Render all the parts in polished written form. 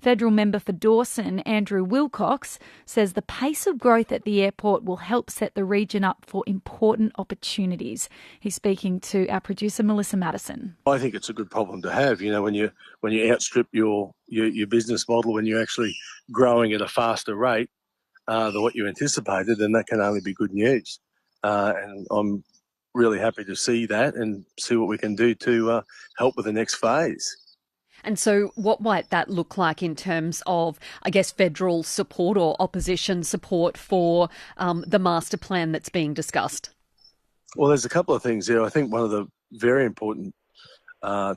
Federal member for Dawson, Andrew Wilcox, says the pace of growth at the airport will help set the region up for important opportunities. He's speaking to our producer, Melissa Madison. I think it's a good problem to have, when you outstrip your business model, when you're actually growing at a faster rate than what you anticipated, then that can only be good news. And I'm really happy to see that and see what we can do to help with the next phase. And so what might that look like in terms of, I guess, federal support or opposition support for the master plan that's being discussed? Well, there's a couple of things there. I think one of the very important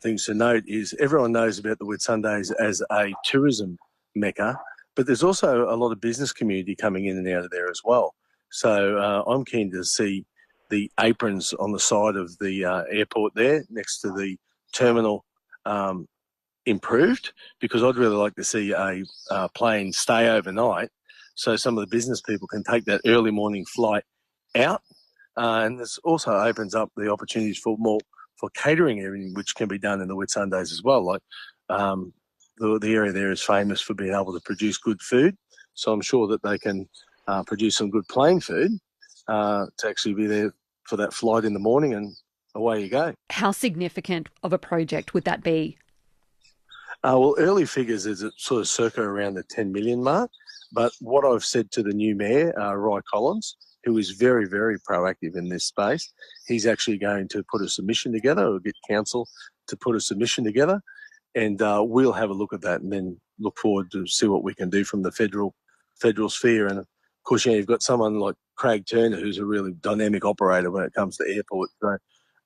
things to note is everyone knows about the Whitsundays as a tourism mecca, but there's also a lot of business community coming in and out of there as well. So I'm keen to see the aprons on the side of the airport there next to the terminal improved, because I'd really like to see a plane stay overnight so some of the business people can take that early morning flight out. And this also opens up the opportunities for catering, everything which can be done in the Whitsundays as well. Like the area there is famous for being able to produce good food, so I'm sure that they can produce some good plane food to actually be there for that flight in the morning, and away you go. How significant of a project would that be? Well, early figures is sort of circa around the 10 million mark. But what I've said to the new mayor, Ry Collins, who is very, very proactive in this space, he's actually going to put a submission together, or get council to put a submission together, and we'll have a look at that and then look forward to see what we can do from the federal sphere. And of course, you've got someone like Craig Turner, who's a really dynamic operator when it comes to airports. So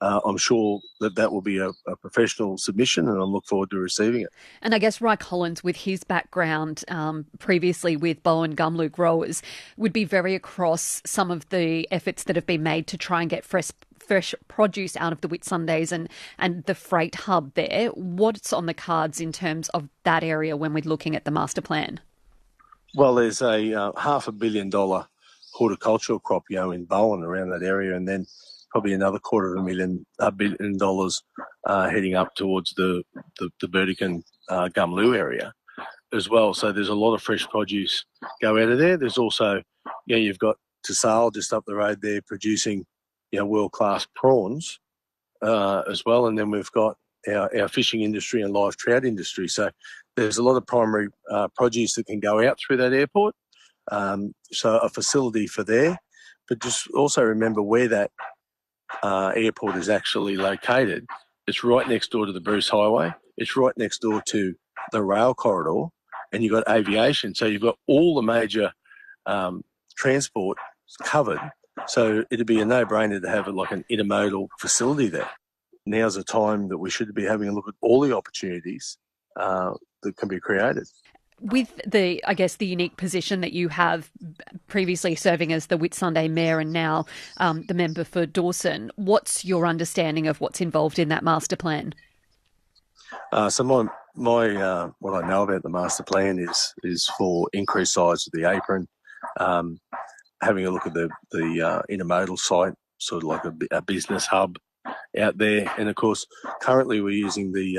I'm sure that will be a professional submission, and I look forward to receiving it. And I guess Ry Collins, with his background previously with Bowen Gumlu growers, would be very across some of the efforts that have been made to try and get fresh produce out of the Whitsundays and the freight hub there. What's on the cards in terms of that area when we're looking at the master plan? Well, there's a $500 million horticultural crop in Bowen around that area, and then probably another $250 million heading up towards the Burdekin Gumlu area as well. So there's a lot of fresh produce go out of there. There's also, you've got Tassal just up the road there producing, world-class prawns as well. And then we've got our fishing industry and live trout industry. So there's a lot of primary produce that can go out through that airport. So a facility for there. But just also remember where that airport is actually located. It's right next door to the Bruce Highway. It's right next door to the rail corridor, and you've got aviation. So you've got all the major transport covered. So it'd be a no-brainer to have like an intermodal facility there. Now's the time that we should be having a look at all the opportunities that can be created. With the unique position that you have previously serving as the Whitsunday Mayor and now the member for Dawson, what's your understanding of what's involved in that master plan? So my what I know about the master plan is for increased size of the apron, having a look at the intermodal site, sort of like a business hub out there. And of course, currently we're using the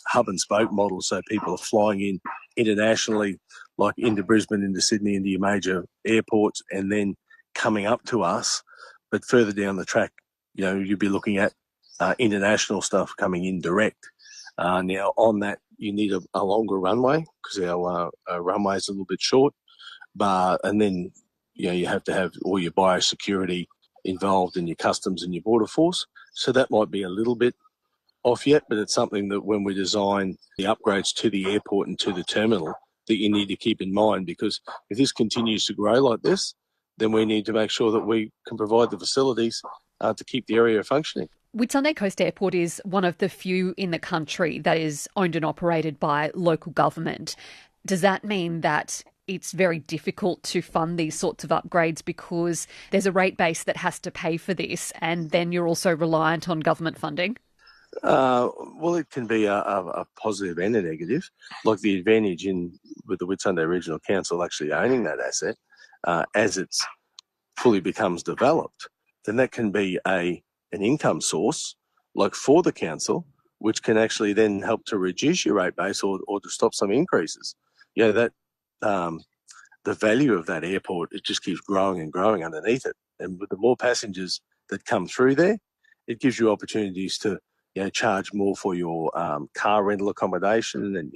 hub and spoke model, so people are flying in internationally, like into Brisbane, into Sydney, into your major airports, and then coming up to us. But further down the track, you'd be looking at international stuff coming in direct. Now, on that, you need a longer runway because our runway is a little bit short. And then, you have to have all your biosecurity involved in your customs and your border force. So that might be a little bit off yet, but it's something that when we design the upgrades to the airport and to the terminal that you need to keep in mind, because if this continues to grow like this, then we need to make sure that we can provide the facilities to keep the area functioning. Whitsunday Coast Airport is one of the few in the country that is owned and operated by local government. Does that mean that it's very difficult to fund these sorts of upgrades because there's a rate base that has to pay for this, and then you're also reliant on government funding? Well, it can be a positive and a negative. Like the advantage with the Whitsunday Regional Council actually owning that asset, as it fully becomes developed, then that can be an income source, like for the council, which can actually then help to reduce your rate base or to stop some increases. that the value of that airport, it just keeps growing and growing underneath it. And with the more passengers that come through there, it gives you opportunities to charge more for your car rental accommodation and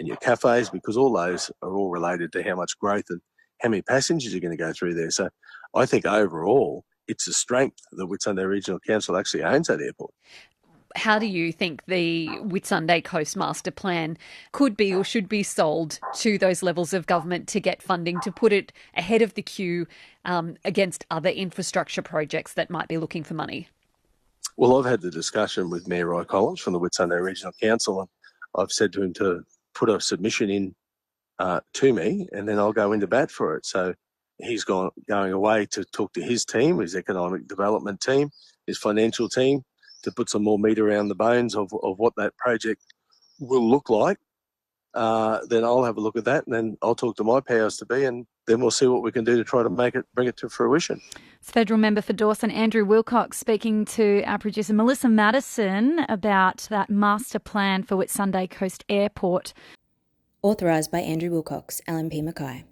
your cafes, because all those are all related to how much growth and how many passengers are going to go through there. So I think overall, it's a strength that Whitsunday Regional Council actually owns that airport. How do you think the Whitsunday Coast Master Plan could be or should be sold to those levels of government to get funding to put it ahead of the queue against other infrastructure projects that might be looking for money? Well, I've had the discussion with Mayor Roy Collins from the Whitsunday Regional Council, and I've said to him to put a submission in to me, and then I'll go into bat for it. So he's going away to talk to his team, his economic development team, his financial team, to put some more meat around the bones of what that project will look like. Then I'll have a look at that, and then I'll talk to my powers to be, and then we'll see what we can do to try to bring it to fruition. It's Federal Member for Dawson, Andrew Wilcox, speaking to our producer Melissa Madison about that master plan for Whitsunday Coast Airport. Authorised by Andrew Wilcox, LNP Mackay.